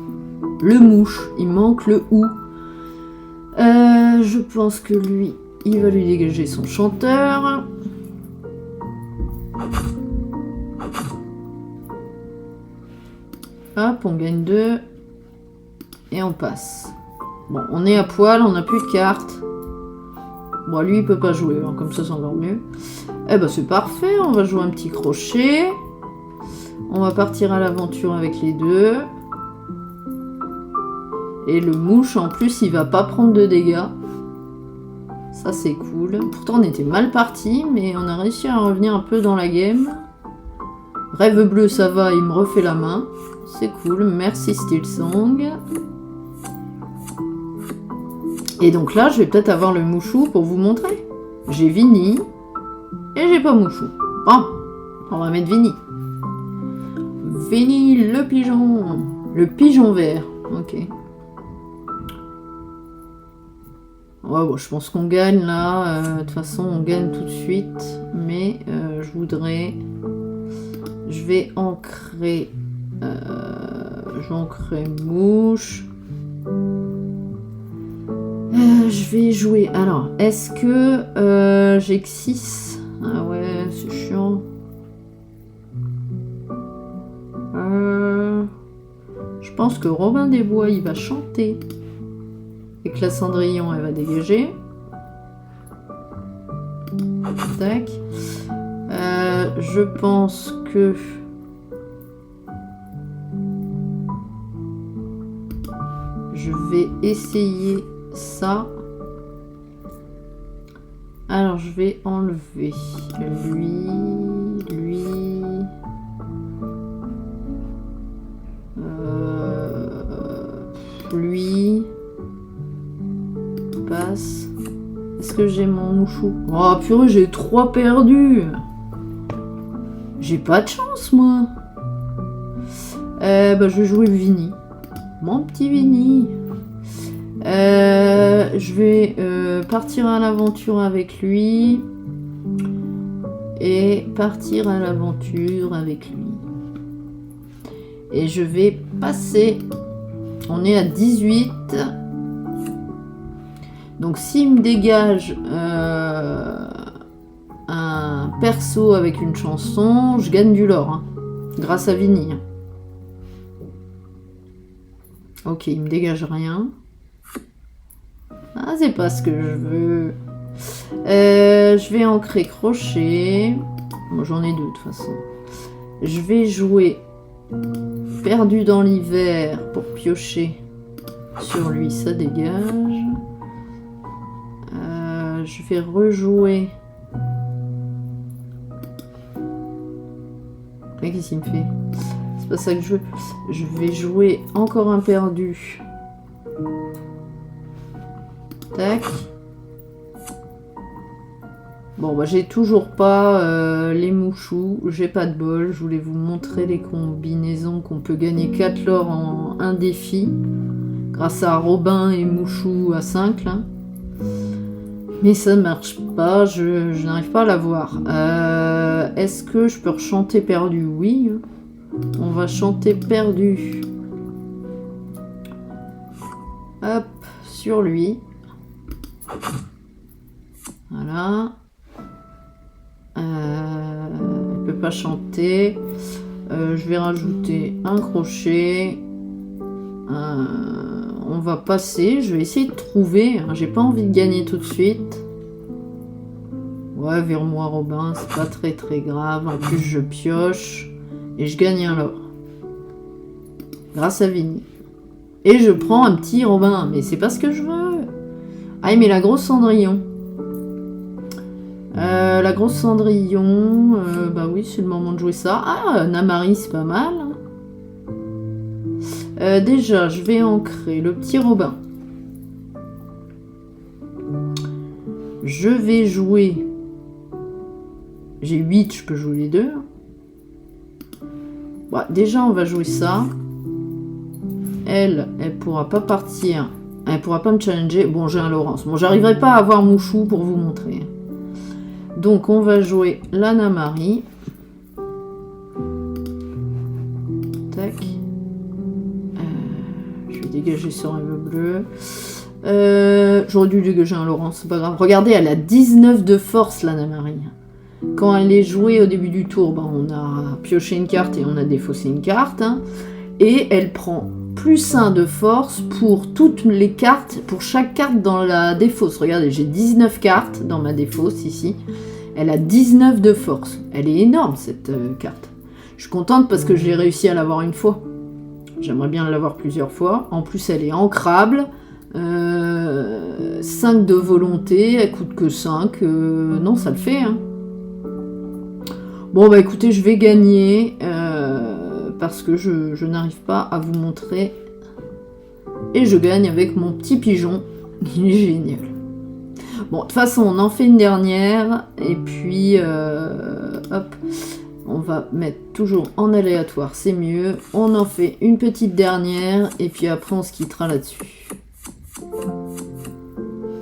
Le mouche. Il manque le ou. Je pense que lui, il va lui dégager son chanteur. Hop, on gagne 2. Et on passe. Bon, on est à poil, on n'a plus de cartes. Bon, lui, il peut pas jouer, hein, comme ça, c'est encore mieux. Eh ben, c'est parfait, on va jouer un petit crochet. On va partir à l'aventure avec les deux. Et le mouche, en plus, il va pas prendre de dégâts. Ça, c'est cool. Pourtant, on était mal parti, mais on a réussi à revenir un peu dans la game. Rêve bleu, ça va, il me refait la main. C'est cool, merci Steelsong. Et donc là, je vais peut-être avoir le Mouchou pour vous montrer. J'ai Vini et j'ai pas Mouchou. Bon, on va mettre Vini. Vini, le pigeon. Le pigeon vert. Ok. Ouais, bon, je pense qu'on gagne là. De toute façon, on gagne tout de suite. Mais je voudrais... Je vais ancrer... je vais ancrer mouche. Je vais jouer... Alors, est-ce que j'ai que 6? Ah ouais, c'est chiant. Je pense que Robin des Bois, il va chanter. Et que la Cendrillon, elle va dégager. Tac. Je pense que... je vais essayer ça. Alors, je vais enlever lui... lui... passe. Est-ce que j'ai mon mouchou? Oh purée, j'ai 3 perdus. J'ai pas de chance, moi. Bah, je vais jouer Vinny. Mon petit Vinny. Je vais partir à l'aventure avec lui. Et partir à l'aventure avec lui. Et je vais passer... on est à 18. Donc s'il me dégage un perso avec une chanson, je gagne du lore. Hein, grâce à Vinny. Ok, il me dégage rien. Ah, c'est pas ce que je veux. Je vais ancrer crochet. Bon, j'en ai 2 de toute façon. Je vais jouer perdu dans l'hiver pour piocher sur lui, ça dégage. Je vais rejouer. Qu'est-ce qu'il me fait? C'est pas ça que je veux. Je vais jouer encore un perdu. Tac. Bon, bah j'ai toujours pas les mouchous. J'ai pas de bol. Je voulais vous montrer les combinaisons qu'on peut gagner 4 lore en un défi. Grâce à Robin et Mouchou à 5 là. Mais ça ne marche pas, je n'arrive pas à l'avoir. Est-ce que je peux rechanter perdu? Oui. On va chanter perdu. Hop, sur lui. Voilà. Il peut pas chanter. Je vais rajouter un crochet. On va passer, je vais essayer de trouver, j'ai pas envie de gagner tout de suite. Ouais, vers moi Robin, c'est pas très grave, en plus je pioche et je gagne un lore. Grâce à Vinny. Et je prends un petit Robin, mais c'est pas ce que je veux. Ah, mais la grosse Cendrillon. La grosse Cendrillon, bah oui, c'est le moment de jouer ça. Ah, Namari, c'est pas mal. Déjà, je vais ancrer le petit Robin. Je vais jouer... j'ai 8, je peux jouer les 2. Bon, déjà, on va jouer ça. Elle pourra pas partir. Elle pourra pas me challenger. Bon, j'ai un Laurence. Bon, j'arriverai pas à avoir Mouchou pour vous montrer. Donc, on va jouer la Namari. Tac. Dégager sur un bleu. J'aurais dû dégager un Laurent, c'est pas grave. Regardez, elle a 19 de force, la Namari. Quand elle est jouée au début du tour, ben, on a pioché une carte et on a défaussé une carte. Hein, et elle prend +1 de force pour toutes les cartes, pour chaque carte dans la défausse. Regardez, j'ai 19 cartes dans ma défausse ici. Elle a 19 de force. Elle est énorme, cette carte. Je suis contente parce que j'ai réussi à l'avoir une fois. J'aimerais bien l'avoir plusieurs fois. En plus, elle est ancrable. 5 de volonté. Elle coûte que 5. Non, ça le fait. Hein. Bon, bah écoutez, je vais gagner. Parce que je n'arrive pas à vous montrer. Et je gagne avec mon petit pigeon. Il est génial. Bon, de toute façon, on en fait une dernière. Et puis, hop. On va mettre toujours en aléatoire, c'est mieux. On en fait une petite dernière et puis après on se quittera là-dessus.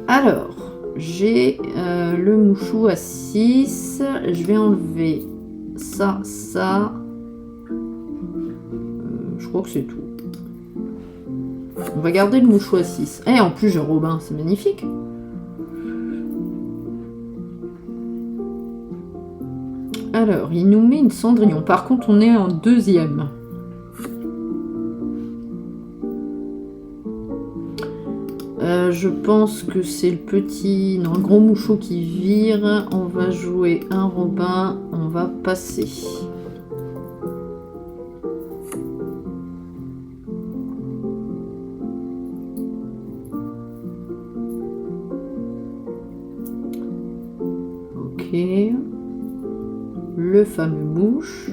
Alors, j'ai le Mouchou à 6. Je vais enlever ça. Je crois que c'est tout. On va garder le Mouchou à 6. Et en plus j'ai Robin, c'est magnifique. Alors, il nous met une Cendrillon. Par contre, on est en 2e. Je pense que c'est le petit... Non, le gros mouchou qui vire. On va jouer un Robin. On va passer. Ok. Le fameux mouche.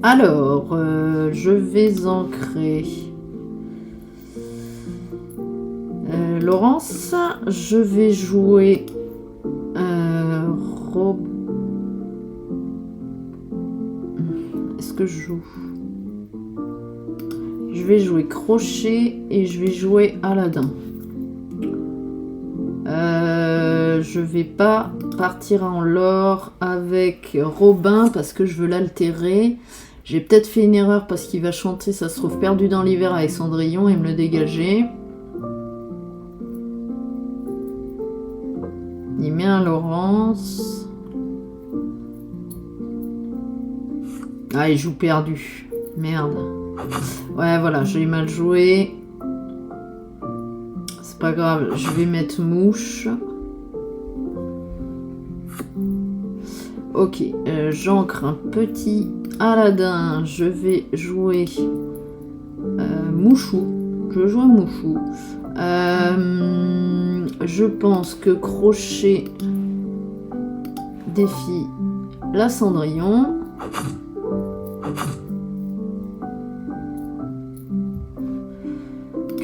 Alors, je vais ancrer... Laurence, je vais jouer Est-ce que je joue? Je vais jouer Crochet et je vais jouer Aladdin. Je vais pas partir en lore avec Robin parce que je veux l'altérer. J'ai peut-être fait une erreur parce qu'il va chanter, ça se trouve, Perdu dans l'hiver avec Cendrillon et me le dégager. Il met un Laurence. Ah, il joue perdu. Merde. Ouais, voilà, j'ai mal joué. C'est pas grave, je vais mettre mouche. Ok, j'ancre un petit Aladdin. Je vais jouer mouchou. Je vais jouer mouchou. Je pense que Crochet défie la Cendrillon.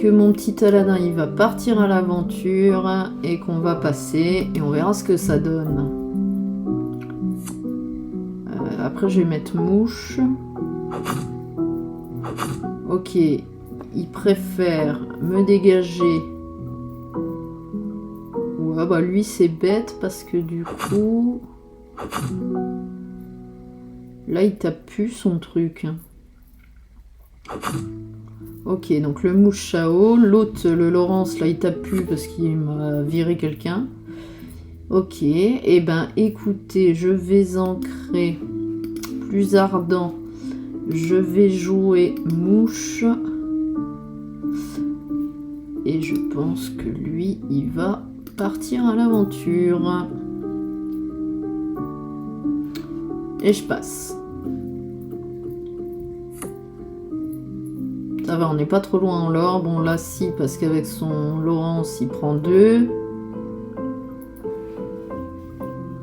Que mon petit Aladdin il va partir à l'aventure et qu'on va passer et on verra ce que ça donne. Après je vais mettre mouche. Ok, il préfère me dégager. Ouais, bah lui c'est bête parce que du coup là il tape plus son truc. Ok, donc le mouche Chao, l'autre le Laurence là il tape plus parce qu'il m'a viré quelqu'un. Ok, et ben écoutez, je vais ancrer plus ardent. Je vais jouer mouche. Et je pense que lui il va partir à l'aventure. Et je passe. Ça va, on n'est pas trop loin en lore. Bon là si, parce qu'avec son Laurence il prend 2.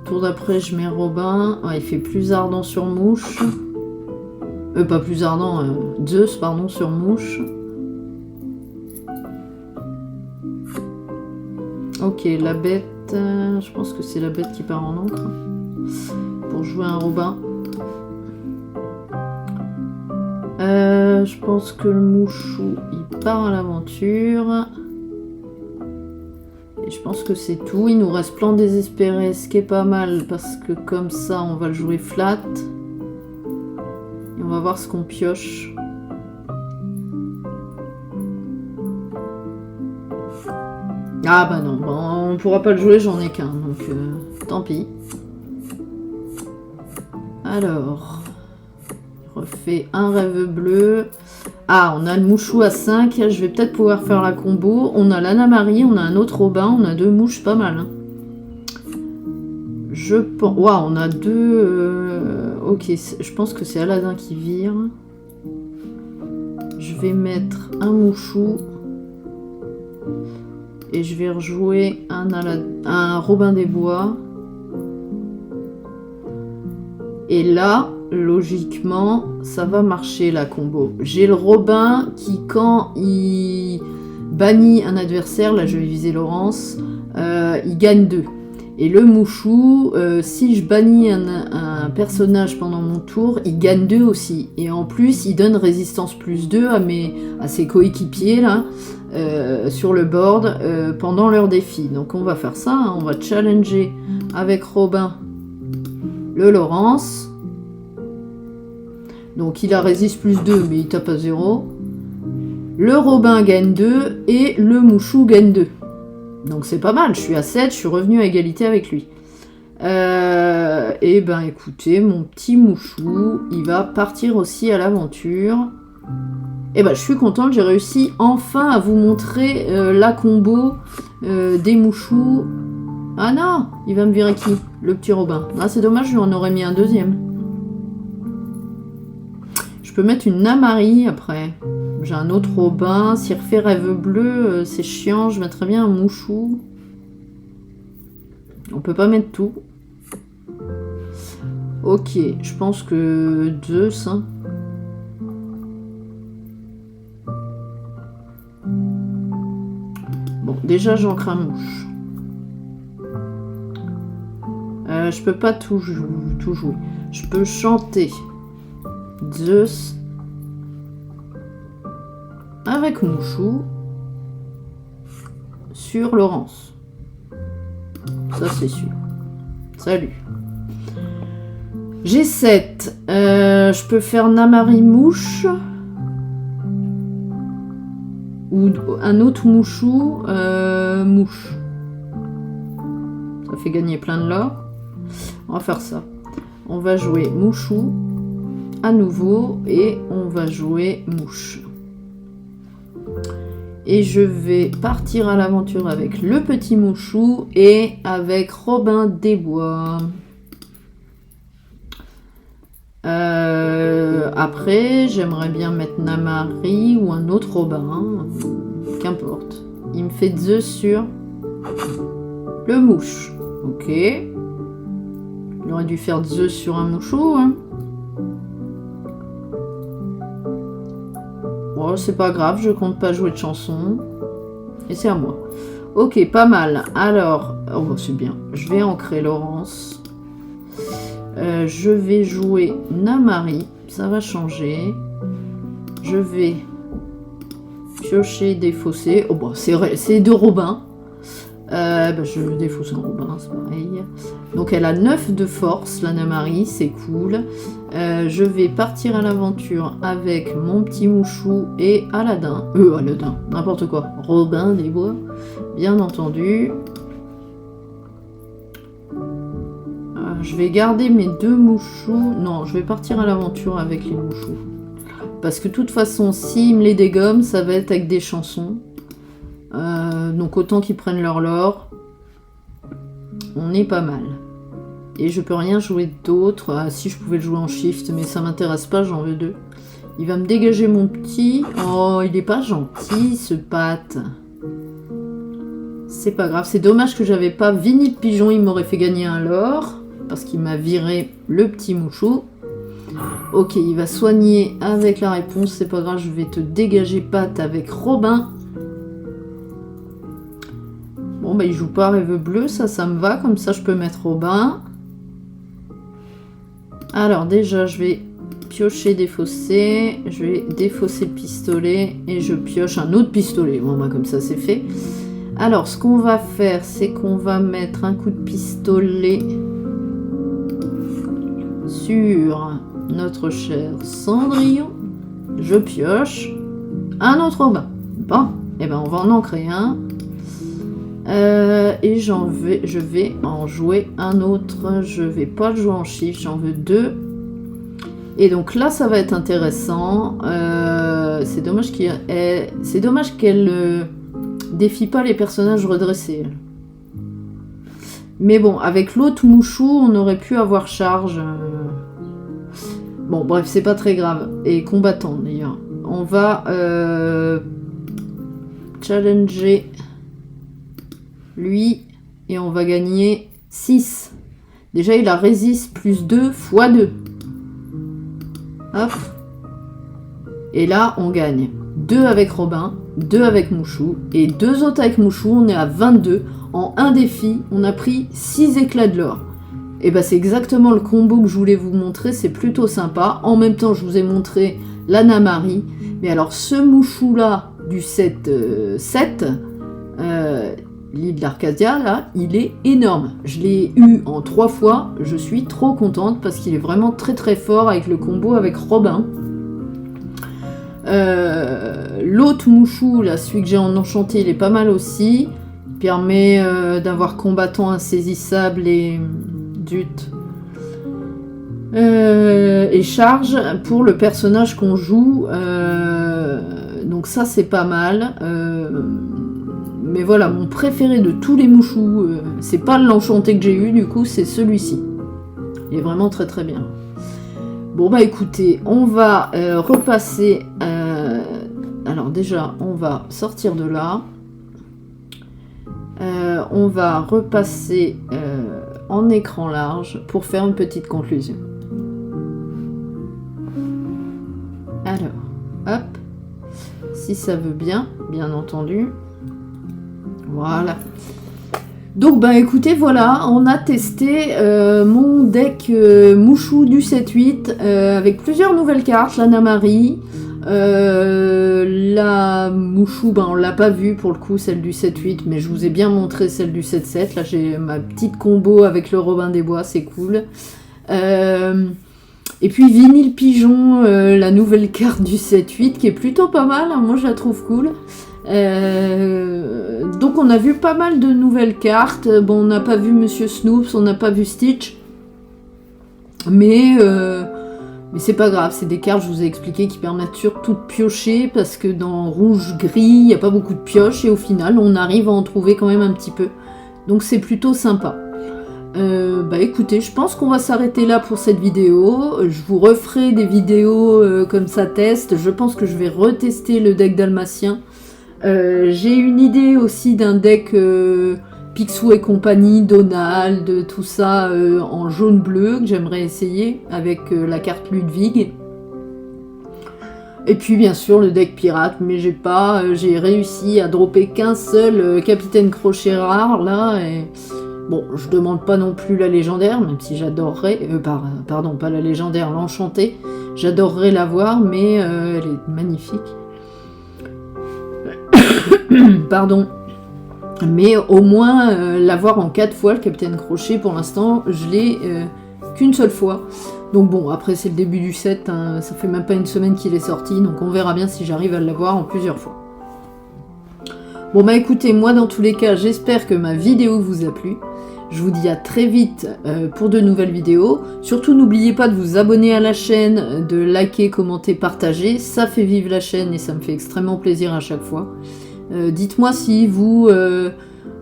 Tour d'après je mets Robin. Ah, il fait plus ardent sur mouche. Pas plus ardent, Zeus pardon sur mouche. Ok, la bête, je pense que c'est la bête qui part en encre pour jouer un Robin. Je pense que le mouchou il part à l'aventure. Et je pense que c'est tout. Il nous reste plan désespéré, ce qui est pas mal parce que comme ça on va le jouer flat. Et on va voir ce qu'on pioche. Ah bah non, bon, on pourra pas le jouer, j'en ai qu'un, donc tant pis. Alors, je refais un rêve bleu. Ah, on a le mouchou à 5, je vais peut-être pouvoir faire la combo. On a l'Anna Marie, on a un autre Robin, on a 2 mouches, pas mal. Hein. Je pense... Waouh, on a 2... Ok, je pense que c'est Aladdin qui vire. Je vais mettre un mouchou. Et je vais rejouer un Robin des Bois. Et là, logiquement, ça va marcher la combo. J'ai le Robin qui, quand il bannit un adversaire, là je vais viser Laurence, il gagne 2. Et le mouchou, si je bannis un personnage pendant mon tour, il gagne 2 aussi. Et en plus, il donne résistance plus 2 à ses coéquipiers là. Sur le board pendant leur défi. Donc on va faire ça, hein. On va challenger avec Robin le Laurence. Donc il a résiste plus 2 mais il tape à 0. Le Robin gagne 2 et le mouchou gagne 2. Donc c'est pas mal, je suis à 7, je suis revenu à égalité avec lui. Et ben écoutez, mon petit mouchou, il va partir aussi à l'aventure. Et ben, je suis contente, j'ai réussi enfin à vous montrer la combo des mouchous. Ah non, il va me virer qui? Le petit Robin. Ah, c'est dommage, je lui en aurais mis un deuxième. Je peux mettre une Namari après. J'ai un autre Robin. S'il refait rêve bleu, c'est chiant. Je mettrais bien un mouchou. On peut pas mettre tout. Ok, je pense que Zeus. Hein. Bon, déjà j'ancre un mouche. Je peux pas tout jouer. Je peux chanter Zeus avec Mouchou sur Laurence. Ça c'est sûr. Salut. J'ai 7. Je peux faire Namari Mouche. Ou un autre Mouchou Mouche. Ça fait gagner plein de l'or. On va faire ça. On va jouer Mouchou à nouveau et on va jouer Mouche. Et je vais partir à l'aventure avec le petit Mouchou et avec Robin des Bois. Après, j'aimerais bien mettre Namari ou un autre Robin. Qu'importe. Il me fait Zeus sur le mouche. Ok. Il aurait dû faire Zeus sur un mouchou. Hein. Bon, c'est pas grave, je compte pas jouer de chanson. Et c'est à moi. Ok, pas mal. Alors, oh, c'est bien. Je vais ancrer Laurence. Je vais jouer Namari. Ça va changer. Je vais piocher, défausser. Oh, bon, c'est deux Robins. Je vais défausser un Robin, c'est pareil. Donc elle a 9 de force, la Namari, c'est cool. Je vais partir à l'aventure avec mon petit Mouchou et Aladin. Aladin, n'importe quoi. Robin des Bois, bien entendu. Je vais garder mes 2 Mouchous. Non, je vais partir à l'aventure avec les Mouchous. Parce que de toute façon, s'ils me les dégomment, ça va être avec des chansons. Donc autant qu'ils prennent leur lore. On est pas mal. Et je peux rien jouer d'autre. Ah, si je pouvais le jouer en shift, mais ça m'intéresse pas, j'en veux 2. Il va me dégager mon petit. Oh, il est pas gentil ce Pat. C'est pas grave. C'est dommage que j'avais pas Vinny Pigeon, il m'aurait fait gagner un lore. Parce qu'il m'a viré le petit Mouchou. Ok, il va soigner avec la réponse. C'est pas grave, je vais te dégager Pat avec Robin. Bon, bah il joue pas Rêve Bleu, ça me va. Comme ça, je peux mettre Robin. Alors, déjà, je vais piocher, défausser. Je vais défausser le pistolet. Et je pioche un autre pistolet. Bon, bah comme ça, c'est fait. Alors, ce qu'on va faire, c'est qu'on va mettre un coup de pistolet sur notre cher Cendrillon. Je pioche un autre Robin. Bon, et ben on va en ancrer un. Et je vais en jouer un autre. Je vais pas le jouer en shift, j'en veux 2. Et donc là, ça va être intéressant. C'est dommage qu'elle défie pas les personnages redressés. Mais bon, avec l'autre Mouchou, on aurait pu avoir charge. Bon, bref, c'est pas très grave. Et combattant, d'ailleurs. On va challenger lui. Et on va gagner 6. Déjà, il a résiste plus 2 fois 2. Hop. Et là, on gagne 2 avec Robin, 2 avec Mouchou. Et 2 autres avec Mouchou, on est à 22. En un défi, on a pris 6 éclats de l'or. Et bah c'est exactement le combo que je voulais vous montrer, c'est plutôt sympa. En même temps, je vous ai montré la Namari. Mais alors ce Mouchou là, du set 7, l'île de l'Arcadia, là, il est énorme. Je l'ai eu en 3 fois, je suis trop contente parce qu'il est vraiment très très fort avec le combo avec Robin. L'autre Mouchou, là, celui que j'ai en enchanté, il est pas mal aussi. Il permet d'avoir combattant insaisissable et... Zut. et charge pour le personnage qu'on joue. Donc ça c'est pas mal. Mais voilà, mon préféré de tous les mouchous, c'est pas l'enchanté que j'ai eu, du coup c'est celui-ci. Il est vraiment très très bien. Bon bah écoutez, on va repasser... alors déjà, on va sortir de là. On va repasser en écran large pour faire une petite conclusion. Alors, hop. Si ça veut bien, bien entendu. Voilà. Donc bah écoutez, voilà, on a testé mon deck Mouchou du 7-8 avec plusieurs nouvelles cartes, la Namari, la Mouchou, ben on l'a pas vue pour le coup, celle du 7-8, mais je vous ai bien montré celle du 7-7, là j'ai ma petite combo avec le Robin des Bois, c'est cool. Et puis Vinyle Pigeon, la nouvelle carte du 7-8 qui est plutôt pas mal, hein, moi je la trouve cool. Donc on a vu pas mal de nouvelles cartes. Bon, on n'a pas vu Monsieur Snoops, on n'a pas vu Stitch, mais c'est pas grave, c'est des cartes, je vous ai expliqué, qui permettent surtout de piocher, parce que dans rouge-gris, il n'y a pas beaucoup de pioches, et au final, on arrive à en trouver quand même un petit peu. Donc c'est plutôt sympa. Bah écoutez, je pense qu'on va s'arrêter là pour cette vidéo. Je vous referai des vidéos comme ça test. Je pense que je vais retester le deck dalmatien. J'ai une idée aussi d'un deck Picsou et compagnie, Donald, tout ça en jaune-bleu que j'aimerais essayer avec la carte Ludwig. Et puis bien sûr le deck pirate, mais j'ai réussi à dropper qu'un seul Capitaine Crochet rare là. Et... bon, je demande pas non plus la légendaire, même si j'adorerais, pardon, pas la légendaire, l'enchantée. J'adorerais la voir, mais elle est magnifique. Pardon. Mais au moins l'avoir en 4 fois, le Capitaine Crochet, pour l'instant, je l'ai qu'une seule fois. Donc bon, après c'est le début du set, hein, ça fait même pas une semaine qu'il est sorti, donc on verra bien si j'arrive à l'avoir en plusieurs fois. Bon bah écoutez, moi dans tous les cas, j'espère que ma vidéo vous a plu. Je vous dis à très vite pour de nouvelles vidéos. Surtout n'oubliez pas de vous abonner à la chaîne, de liker, commenter, partager. Ça fait vivre la chaîne et ça me fait extrêmement plaisir à chaque fois. Dites-moi si vous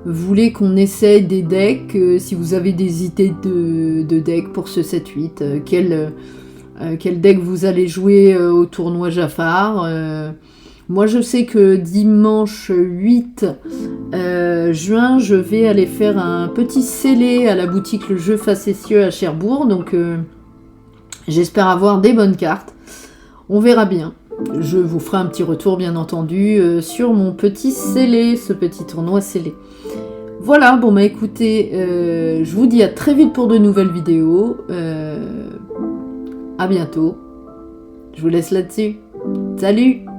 voulez qu'on essaie des decks, si vous avez des idées de decks pour ce 7-8, quel deck vous allez jouer au tournoi Jafar. Moi je sais que dimanche 8 juin, je vais aller faire un petit scellé à la boutique Le Jeu Facétieux à Cherbourg, donc j'espère avoir des bonnes cartes. On verra bien. Je vous ferai un petit retour bien entendu sur mon petit scellé, ce petit tournoi scellé. Voilà, bon bah écoutez, je vous dis à très vite pour de nouvelles vidéos. À bientôt. Je vous laisse là-dessus. Salut!